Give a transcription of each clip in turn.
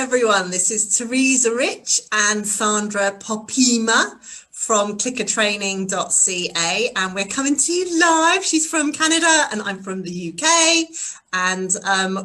everyone. This is Teresa Rich and Sandra Poppema from clickertraining.ca, and we're coming to you live. She's from Canada and I'm from the UK, and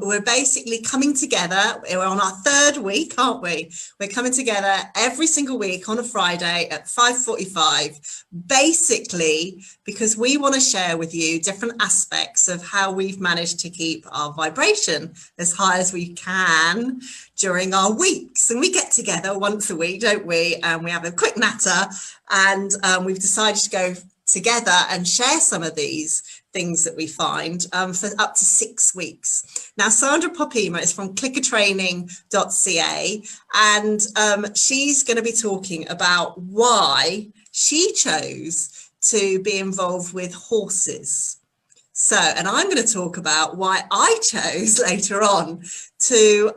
we're basically coming together. We're on our third week, aren't we? We're coming together every single week on a Friday at 5:45, basically because we want to share with you different aspects of how we've managed to keep our vibration as high as we can during our weeks. And we get together once a week, don't we? And we have a quick natter, and we've decided to go together and share some of these things that we find for up to 6 weeks. Now, Sandra Poppema is from clickertraining.ca, and she's going to be talking about why she chose to be involved with horses. So, and I'm going to talk about why I chose later on to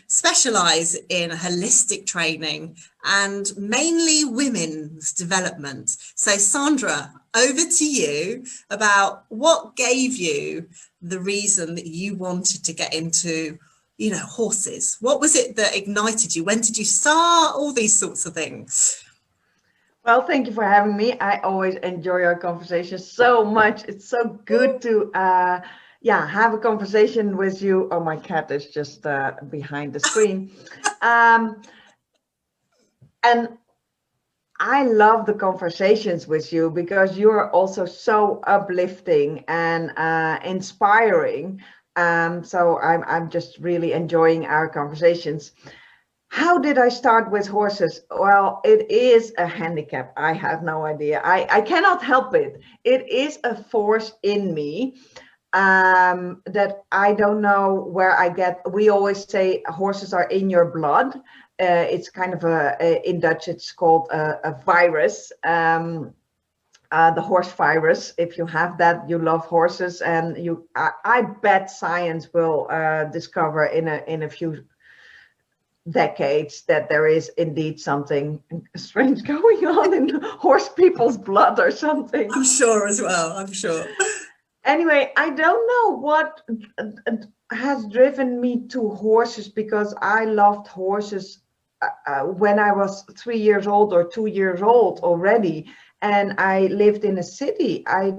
specialize in holistic training and mainly women's development. So, Sandra, over to you about what gave you the reason that you wanted to get into, horses. What was it that ignited you? When did you start? All these sorts of things. Well, thank you for having me. I always enjoy our conversation so much. It's so good to have a conversation with you. Oh, my cat is just behind the screen. And I love the conversations with you because you're also so uplifting and inspiring. So I'm just really enjoying our conversations. How did I start with horses? Well, it is a handicap. I have no idea. I cannot help it. It is a force in me that I don't know where I get. We always say horses are in your blood. It's kind of in Dutch, it's called a virus. The horse virus. If you have that, you love horses, and I bet science will discover in a few decades that there is indeed something strange going on in horse people's blood or something. I'm sure as well, I'm sure. Anyway, I don't know what has driven me to horses, because I loved horses when I was 3 years old or 2 years old already, and I lived in a city. I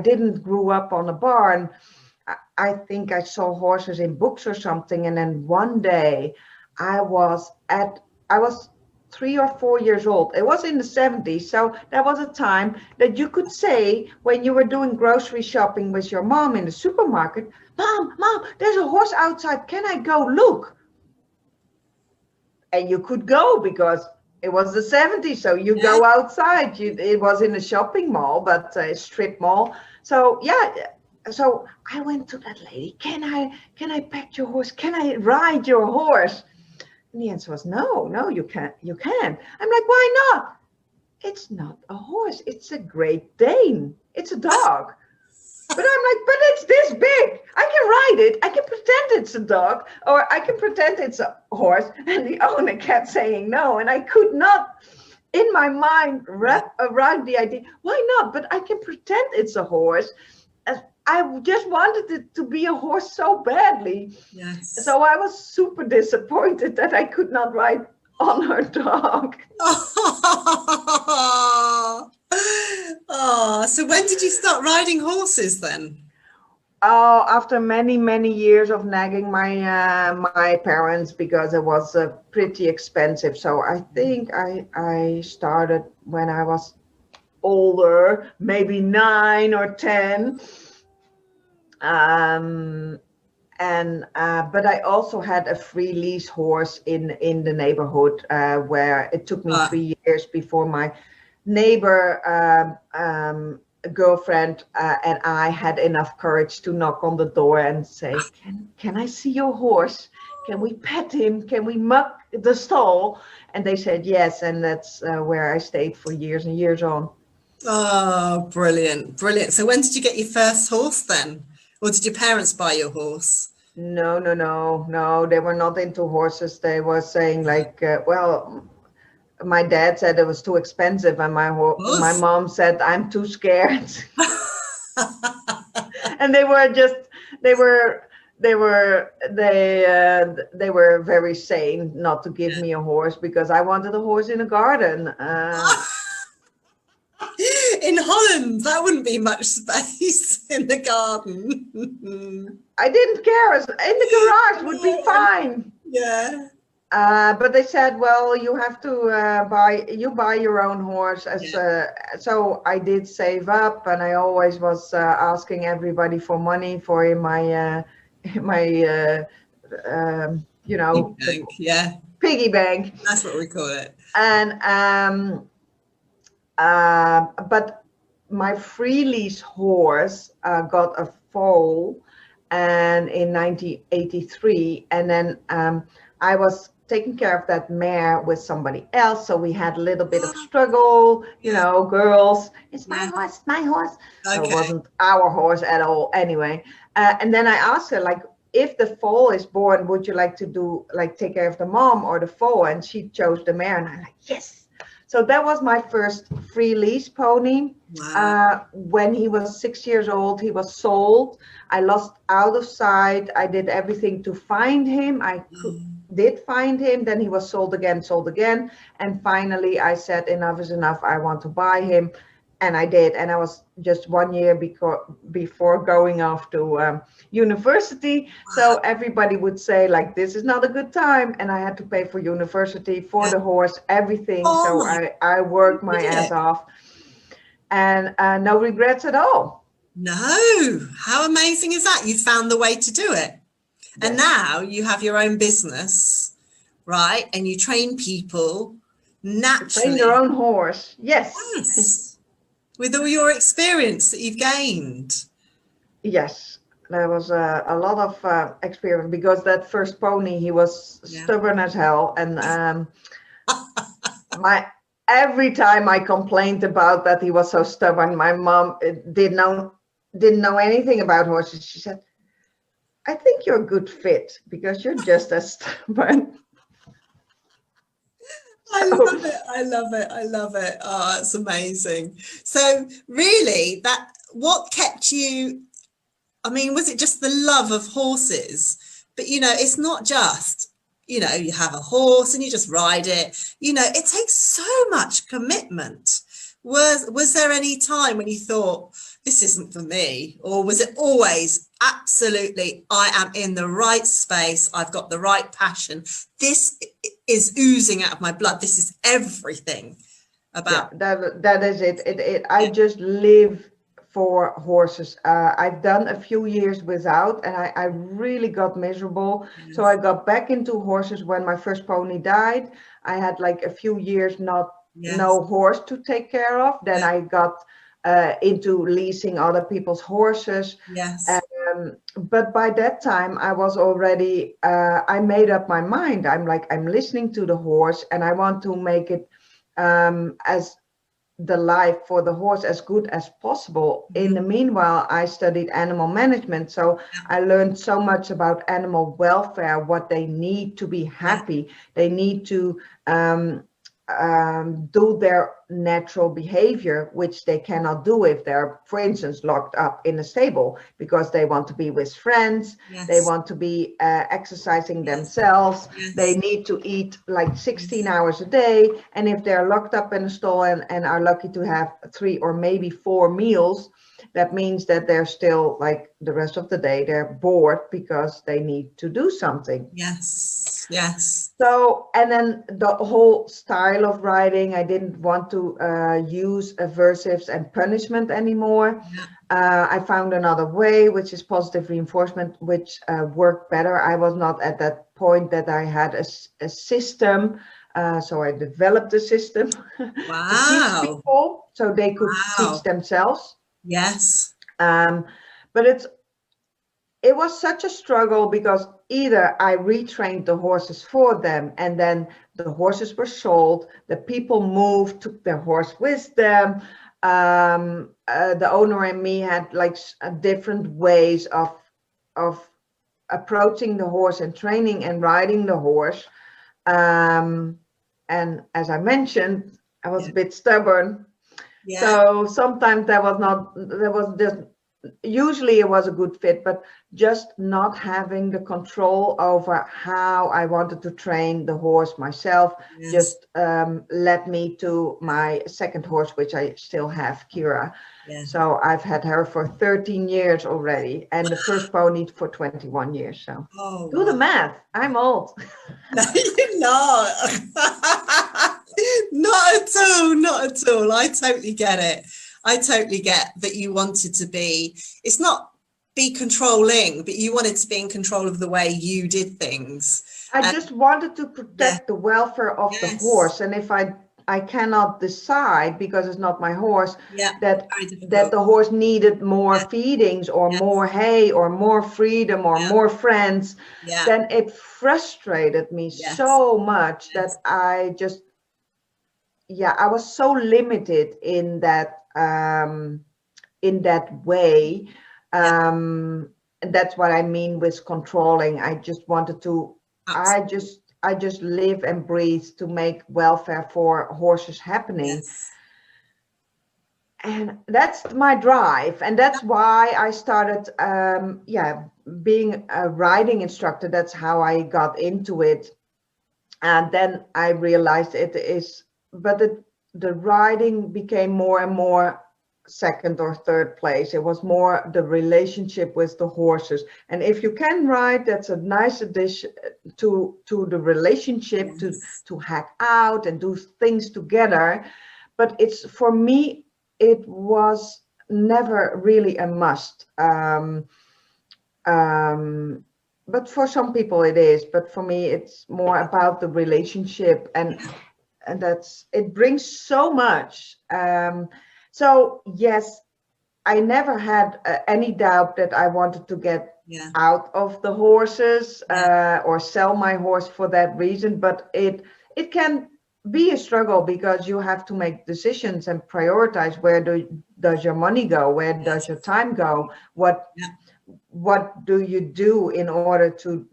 didn't grow up on a barn. I think I saw horses in books or something, and then one day I was 3 or 4 years old. It was in the 70s. So that was a time that you could say, when you were doing grocery shopping with your mom in the supermarket, Mom, there's a horse outside. Can I go look? And you could go because it was the 70s. So you go outside. It was in a shopping mall, but a strip mall. So so I went to that lady. Can I pet your horse? Can I ride your horse? And the answer was no, you can't. I'm like, why not? It's not a horse. It's a Great Dane. It's a dog. But I'm like, but it's this big. I can ride it. I can pretend it's a dog, or I can pretend it's a horse. And the owner kept saying no. And I could not, in my mind, wrap around the idea. Why not? But I can pretend it's a horse. I just wanted it to be a horse so badly. Yes. So I was super disappointed that I could not ride on her dog. Oh, so when did you start riding horses then? Oh, after many years of nagging my parents, because it was pretty expensive. So I think I started when I was older, maybe 9 or 10. But I also had a free lease horse in the neighborhood where it took me 3 years before my neighbor girlfriend and I had enough courage to knock on the door and say, can I see your horse? Can we pet him? Can we muck the stall? And they said yes, and that's where I stayed for years and years on. Oh, brilliant. So when did you get your first horse then? Or did your parents buy your horse? No. They were not into horses. They were saying like, my dad said it was too expensive, and my mom said I'm too scared. And they were they were very sane not to give me a horse because I wanted a horse in a garden. In Holland, that wouldn't be much space in the garden. I didn't care. In the garage would be fine. Yeah. But they said, well, you have to buy your own horse. So I did save up, and I always was asking everybody for money for in my Piggy bank, yeah. piggy bank. That's what we call it. And but my free lease horse got a foal, and in 1983, and then I was taking care of that mare with somebody else, so we had a little bit of struggle, you know, girls, it's my horse, my horse. So it wasn't our horse at all anyway. And then I asked her, like, if the foal is born, would you like to take care of the mom or the foal? And she chose the mare, and I'm like, yes. So that was my first free lease pony. Wow. When he was 6 years old, he was sold. I lost out of sight. I did everything to find him. Did find him. Then he was sold again. And finally I said, enough is enough. I want to buy him. And I did. And I was just 1 year before going off to university. Wow. So everybody would say, like, this is not a good time. And I had to pay for university, for the horse, everything. So I worked my ass off. And no regrets at all. No. How amazing is that? You found the way to do it. Yes. And now you have your own business, right? And you train people naturally. Train your own horse. Yes. With all your experience that you've gained. Yes, there was a lot of experience, because that first pony, he was stubborn as hell. And every time I complained about that he was so stubborn, my mom didn't know anything about horses. She said, I think you're a good fit because you're just as stubborn. I love it. I love it. I love it. Oh, it's amazing. So really, what kept you, I mean, was it just the love of horses? But, you know, it's not just, you know, you have a horse and you just ride it. You know, it takes so much commitment. Was there any time when you thought, this isn't for me? Or was it always absolutely, I am in the right space, I've got the right passion, this is oozing out of my blood, this is everything about? That is it. I just live for horses. I've done a few years without, and I really got miserable. Yes. So I got back into horses when my first pony died. I had like a few years no horse to take care of. Then I got into leasing other people's horses. Yes. But by that time I was already, I made up my mind. I'm listening to the horse, and I want to make it as the life for the horse as good as possible. Mm-hmm. In the meanwhile, I studied animal management. So I learned so much about animal welfare, what they need to be happy. They need to do their natural behavior, which they cannot do if they're, for instance, locked up in a stable, because they want to be with friends. Yes. They want to be exercising themselves. Yes. They need to eat like 16 hours a day. And if they're locked up in a stall and are lucky to have 3 or maybe 4 meals, that means that they're still, like, the rest of the day, they're bored because they need to do something. Yes, yes. So, and then the whole style of riding, I didn't want to use aversives and punishment anymore. Yeah. I found another way, which is positive reinforcement, which worked better. I was not at that point that I had a system. So I developed a system. Wow. to teach people so they could teach themselves. Yes. But it was such a struggle, because either I retrained the horses for them, and then the horses were sold, the people moved, took their horse with them. The owner and me had like different ways of approaching the horse and training and riding the horse. And as I mentioned, I was a bit stubborn. Yeah. So sometimes there was just usually it was a good fit, but just not having the control over how I wanted to train the horse myself Yes. just led me to my second horse, which I still have, Kira. Yeah. So I've had her for 13 years already, and the first pony for 21 years. So Oh, do the wow. math. I'm old. No, you're not. Not at all. Not at all. I totally get it. I totally get that you wanted to be, it's not be controlling, but you wanted to be in control of the way you did things. I just wanted to Yeah, protect the welfare of the yes, horse, and if I cannot decide because it's not my horse yeah, that very that difficult. the horse needed more Yeah, feedings or yeah, more hay or more freedom or yeah, more friends, yeah, then it frustrated me yes, so much that yes, I just, yeah, I was so limited in that way. yeah, And that's what I mean with controlling. I just wanted to, absolutely. I just live and breathe to make welfare for horses happening. Yes, And that's my drive. And that's why I started, yeah, being a riding instructor. That's how I got into it. And then I realized it is, but the riding became more and more second or third place. It was more the relationship with the horses. And if you can ride, that's a nice addition to the relationship, yes, to hack out and do things together. But it's, for me, it was never really a must. Um, but for some people it is, but for me it's more about the relationship, and that's, it brings so much. So yes, I never had any doubt that I wanted to get yeah, out of the horses, yeah, or sell my horse for that reason, but it can be a struggle because you have to make decisions and prioritize, where does your money go, where does yes, your time go, what do you do in order to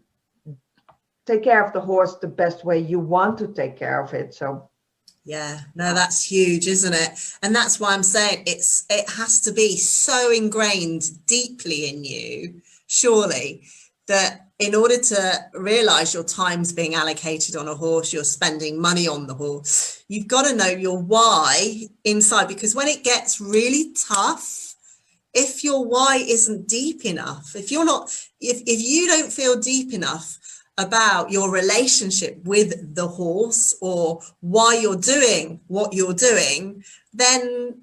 take care of the horse the best way you want to take care of it. So yeah. No, yeah. that's huge, isn't it? And that's why I'm saying it has to be so ingrained deeply in you, surely, that in order to realize your time's being allocated on a horse, you're spending money on the horse, you've got to know your why inside, because when it gets really tough, if your why isn't deep enough, if you're not, if you don't feel deep enough about your relationship with the horse or why you're doing what you're doing, then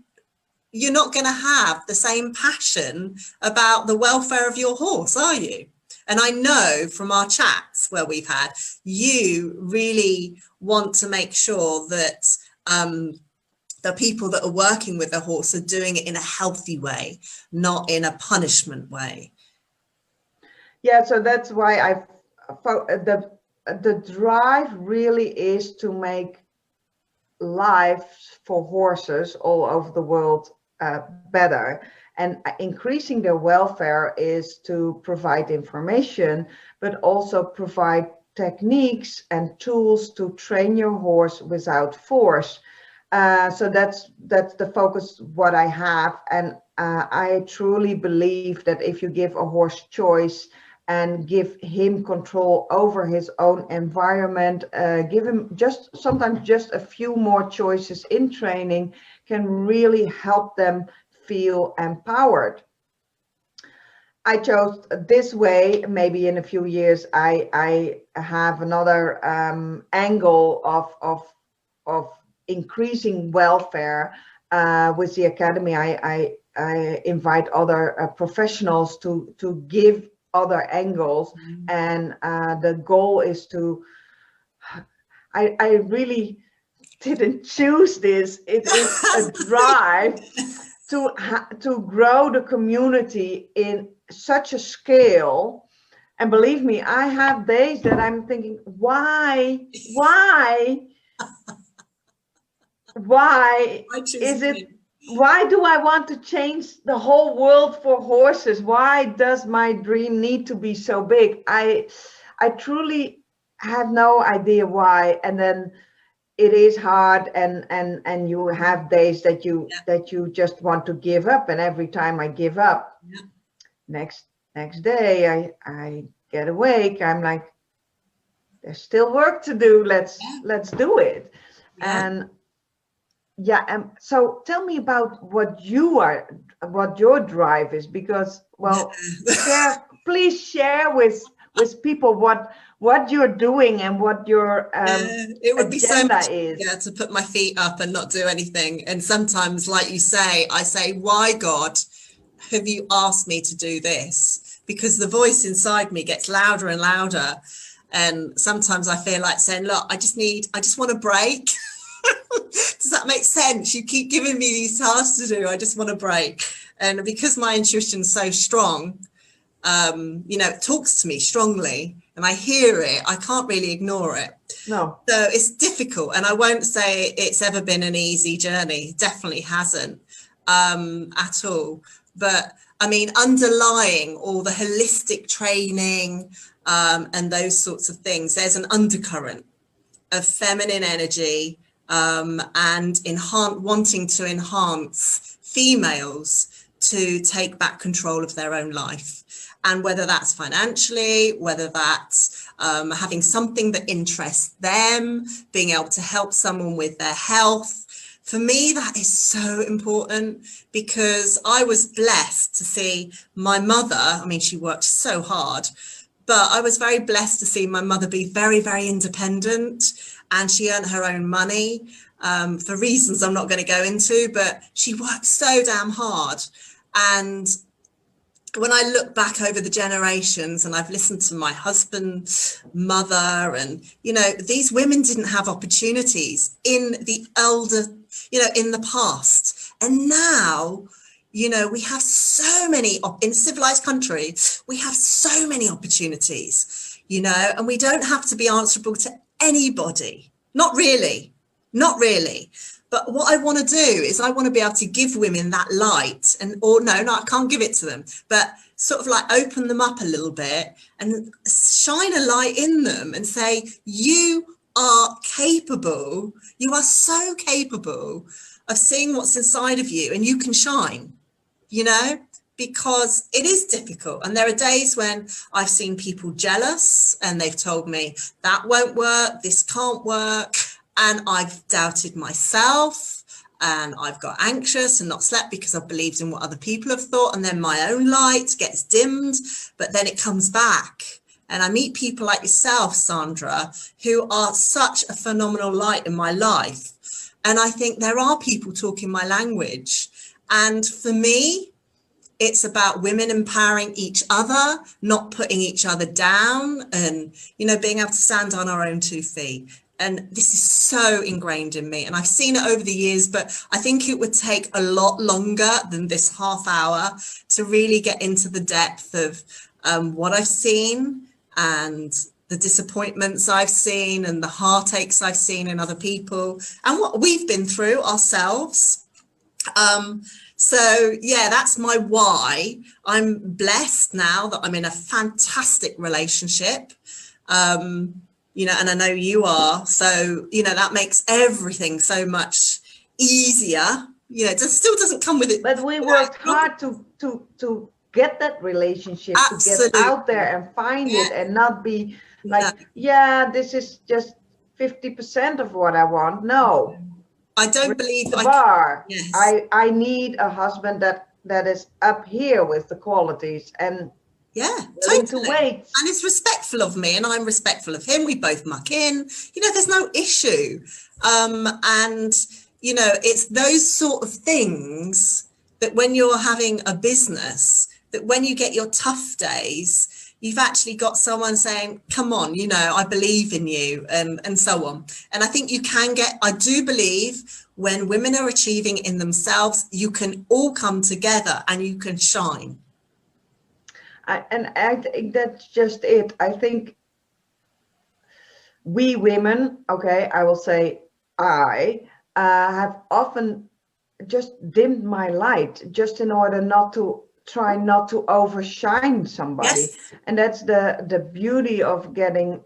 you're not going to have the same passion about the welfare of your horse, are you? And I know from our chats where we've had, you really want to make sure that the people that are working with the horse are doing it in a healthy way, not in a punishment way. Yeah, so that's why the drive really is to make lives for horses all over the world better. And increasing their welfare is to provide information, but also provide techniques and tools to train your horse without force. So that's the focus what I have, and I truly believe that if you give a horse choice and give him control over his own environment, give him just sometimes just a few more choices in training, can really help them feel empowered. I chose this way. Maybe in a few years I have another angle of increasing welfare with the academy. I invite other professionals to give other angles, and the goal is to. I really didn't choose this. It is a drive to grow the community in such a scale. And believe me, I have days that I'm thinking, why I choose is it, me. why do I want to change the whole world for horses? Why does my dream need to be so big? I truly have no idea why. And then it is hard, and you have days that you just want to give up, and every time I give up, Yeah. next day I get awake, I'm like, there's still work to do, let's do it. Yeah. And yeah, so tell me about what your drive is, because, well, please share with people what you're doing and what your It would be so agenda much is. easier to put my feet up and not do anything. And sometimes, like you say, I say, why, God, have you asked me to do this? Because the voice inside me gets louder and louder. And sometimes I feel like saying, look, I just want a break. Does that make sense? You keep giving me these tasks to do. I just want a break. And because my intuition's so strong, it talks to me strongly and I hear it, I can't really ignore it. No. So it's difficult. And I won't say it's ever been an easy journey. It definitely hasn't at all. But I mean, underlying all the holistic training and those sorts of things, there's an undercurrent of feminine energy and wanting to enhance females to take back control of their own life. And whether that's financially, whether that's having something that interests them, being able to help someone with their health. For me, that is so important because I was blessed to see my mother. I mean, she worked so hard, but I was very blessed to see my mother be very, very independent, and she earned her own money for reasons I'm not going to go into, but she worked so damn hard. And when I look back over the generations and I've listened to my husband's mother, and, these women didn't have opportunities in the in the past. And now, we have so many in civilized countries, we have so many opportunities, and we don't have to be answerable to anybody. Not really. But what I want to do is I want to be able to give women that light no, I can't give it to them, but sort of like open them up a little bit and shine a light in them and say, you are capable. You are so capable of seeing what's inside of you, and you can shine, because it is difficult. And there are days when I've seen people jealous and they've told me that won't work, this can't work. And I've doubted myself and I've got anxious and not slept because I've believed in what other people have thought. And then my own light gets dimmed, but then it comes back. And I meet people like yourself, Sandra, who are such a phenomenal light in my life. And I think there are people talking my language. And for me, it's about women empowering each other, not putting each other down, and, being able to stand on our own 2 feet. And this is so ingrained in me, and I've seen it over the years, but I think it would take a lot longer than this half hour to really get into the depth of what I've seen and the disappointments I've seen and the heartaches I've seen in other people and what we've been through ourselves. So yeah, that's my why. I'm blessed now that I'm in a fantastic relationship. And I know you are, so, that makes everything so much easier. It still doesn't come with it. But we worked hard to get that relationship, Absolutely. to get out there and find it, and not be like, this is just 50% of what I want. No. I don't believe the bar. Yes. I need a husband that is up here with the qualities and totally. To wait. And it's respectful of me and I'm respectful of him. We both muck in, there's no issue. And it's those sort of things that when you're having a business, that when you get your tough days, you've actually got someone saying, come on, I believe in you, and so on. And I think I do believe when women are achieving in themselves, you can all come together and you can shine. I think that's just it. I think we women, I will say I have often just dimmed my light just in order not to overshine somebody. Yes. And that's the beauty of getting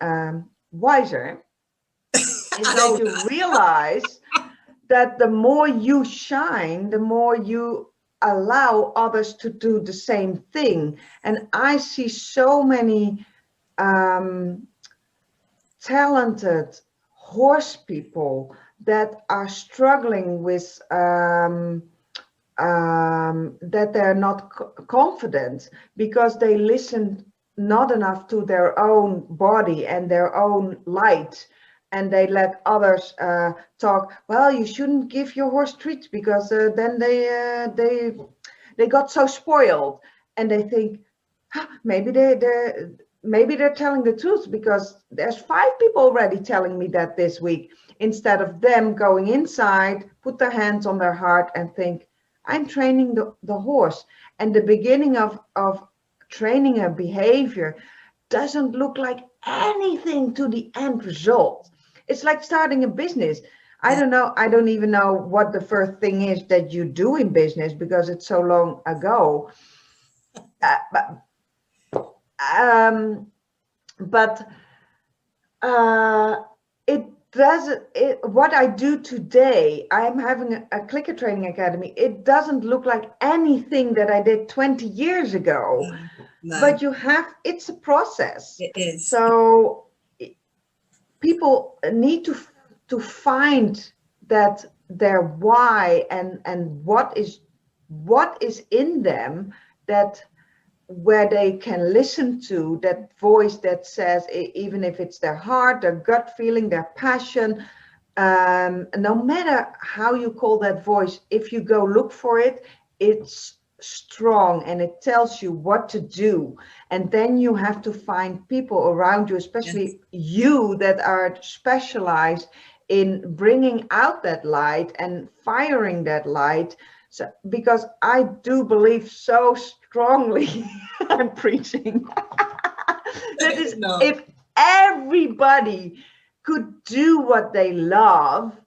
wiser is that you realize that the more you shine, the more you allow others to do the same thing. And I see so many talented horse people that are struggling with that they're not confident because they listen not enough to their own body and their own light, and they let others talk. Well, you shouldn't give your horse treats because then they got so spoiled, and they think, "Huh, maybe they're telling the truth because there's 5 people already telling me that this week," instead of them going inside, put their hands on their heart and think, I'm training the horse. And the beginning of training a behavior doesn't look like anything to the end result. It's like starting a business. I don't know. I don't even know what the first thing is that you do in business because it's so long ago. But it doesn't. What I do today, I'm having a clicker training academy. It doesn't look like anything that I did 20 years ago. No. But it's a process. It is. So people need to find that their why and what is in them, that where they can listen to that voice that says, even if it's their heart, their gut feeling, their passion, no matter how you call that voice, if you go look for it, it's strong and it tells you what to do. And then you have to find people around you, especially you, that are specialized in bringing out that light and firing that light. So, because I do believe so strongly, I'm preaching, that is, if everybody could do what they love,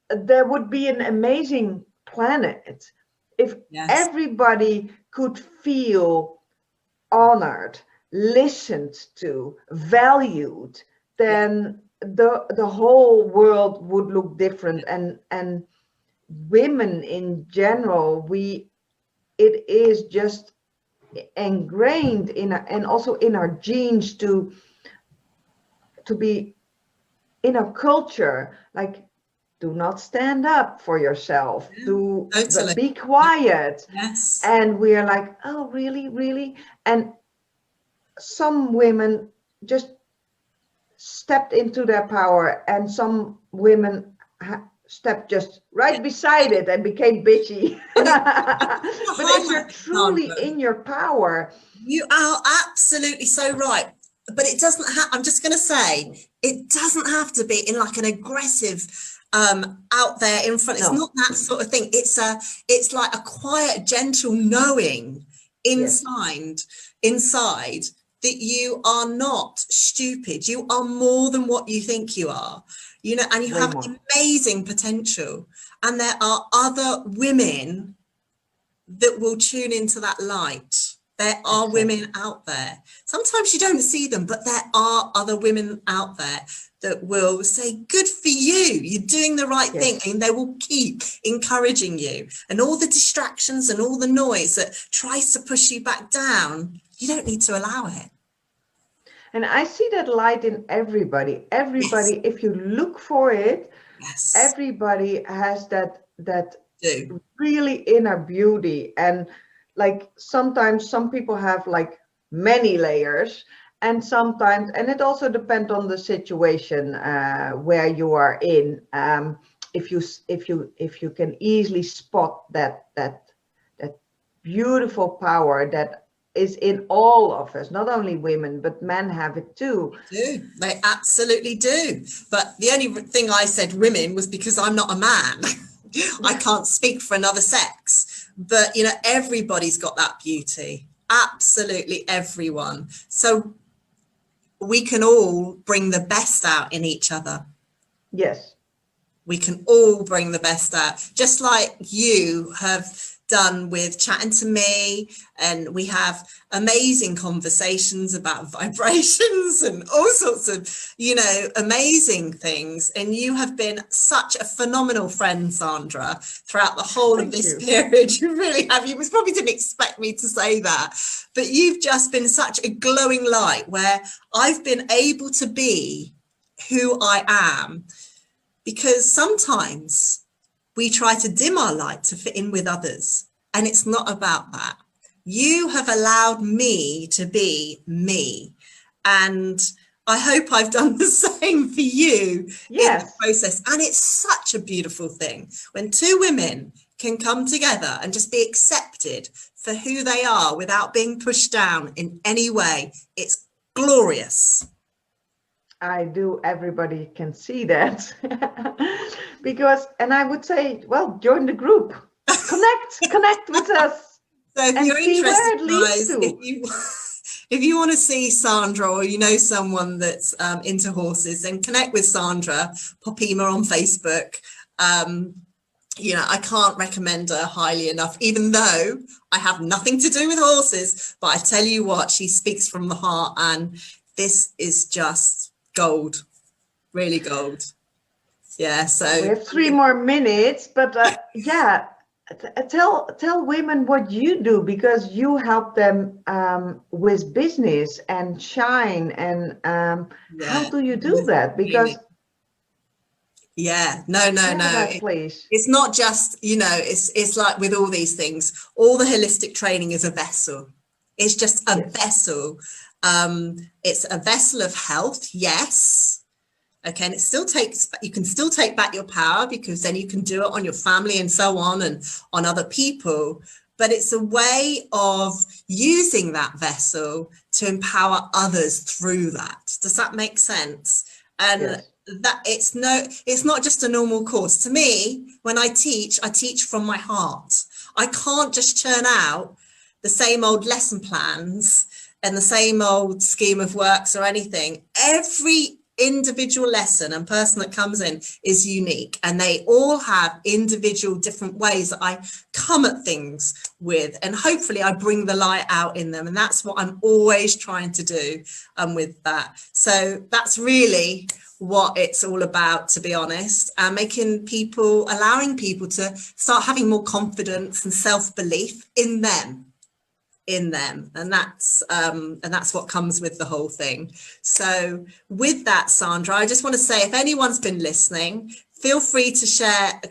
there would be an amazing planet. If everybody could feel honored, listened to, valued, then the whole world would look different. And women in general, it is just ingrained and also in our genes to be in a culture like, do not stand up for yourself, be quiet. Yes. And we're like, oh, really? And some women just stepped into their power, and some women stepped just right beside it and became bitchy. But if you're truly in your power, you are absolutely so right. But it doesn't have, I'm just going to say, it doesn't have to be in like an aggressive out there in front. It's not that sort of thing. It's like a quiet, gentle knowing inside that you are not stupid. You are more than what you think you are, you know, and you have amazing potential. And there are other women that will tune into that light. There are women out there. Sometimes you don't see them, but there are other women out there that will say, good for you, you're doing the right thing. And they will keep encouraging you. And all the distractions and all the noise that tries to push you back down, you don't need to allow it. And I see that light in everybody. Everybody, if you look for it, everybody has that really inner beauty. And like sometimes some people have like many layers, and sometimes, and it also depends on the situation where you are in. If you can easily spot that beautiful power that is in all of us, not only women, but men have it too. They absolutely do. But the only thing I said women was because I'm not a man. I can't speak for another sex, but you know, everybody's got that beauty. Absolutely everyone. So we can all bring the best out in each other. Yes. We can all bring the best out. Just like you have done with chatting to me, and we have amazing conversations about vibrations and all sorts of, amazing things. And you have been such a phenomenal friend, Sandra, throughout the whole of this period. You really have. You probably didn't expect me to say that, but you've just been such a glowing light where I've been able to be who I am, because sometimes we try to dim our light to fit in with others, and it's not about that. You have allowed me to be me, and I hope I've done the same for you in the process. And it's such a beautiful thing when two women can come together and just be accepted for who they are without being pushed down in any way. It's glorious. I do. Everybody can see that. Because, and I would say, well, join the group, connect with us. So if you're interested, guys, if you want to see Sandra, or someone that's into horses, then connect with Sandra Poppema on Facebook. I can't recommend her highly enough, even though I have nothing to do with horses, but I tell you what, she speaks from the heart, and this is just gold, really gold. Yeah, so we have 3 more minutes, but tell women what you do, because you help them with business and shine, and how do you do that? Because no, please. It's not just, it's like with all these things, all the holistic training is a vessel. It's just a vessel. It's a vessel of health, yes. Okay, and you can still take back your power, because then you can do it on your family and so on, and on other people. But it's a way of using that vessel to empower others through that. Does that make sense? And that it's not just a normal course. To me, when I teach from my heart. I can't just churn out the same old lesson plans and the same old scheme of works or anything. Every individual lesson and person that comes in is unique, and they all have individual different ways that I come at things with, and hopefully I bring the light out in them, and that's what I'm always trying to do with that. So that's really what it's all about, to be honest, and allowing people to start having more confidence and self-belief in them, and that's what comes with the whole thing. So with that, Sandra, I just want to say, if anyone's been listening, feel free to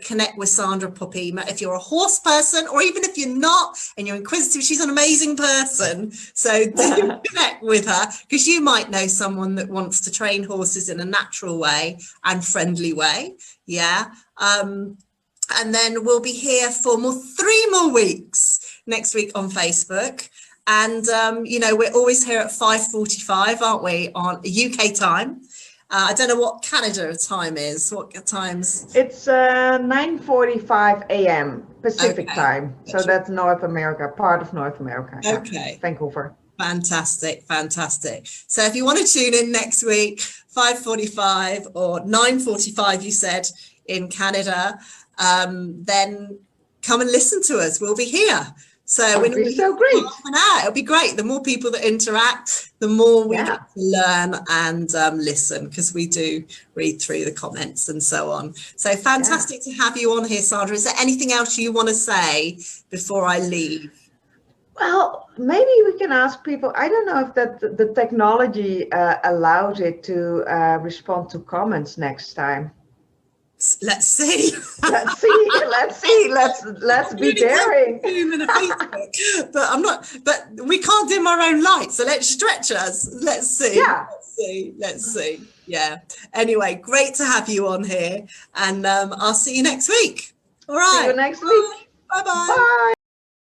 connect with Sandra Poppema. If you're a horse person, or even if you're not and you're inquisitive, she's an amazing person. So do connect with her, because you might know someone that wants to train horses in a natural way and friendly way. And then we'll be here for 3 more weeks next week on Facebook. And, we're always here at 5:45, aren't we, on UK time? I don't know what Canada time is. What times? It's 9:45 a.m. Pacific time. So that's North America, part of North America. Okay. Vancouver. Fantastic. So if you want to tune in next week, 5:45 or 9:45, you said, in Canada, then come and listen to us. We'll be here. So it'll be so great. It'll be great. The more people that interact, the more we get to learn and listen, because we do read through the comments and so on. So fantastic to have you on here, Sandra. Is there anything else you want to say before I leave? Well, maybe we can ask people. I don't know if the technology allows it to respond to comments next time. Let's see. Let's be daring. But we can't dim our own light, so let's stretch us. Let's see. Let's see. Yeah. Anyway, great to have you on here, and I'll see you next week. All right. See you next week. Bye-bye. Bye.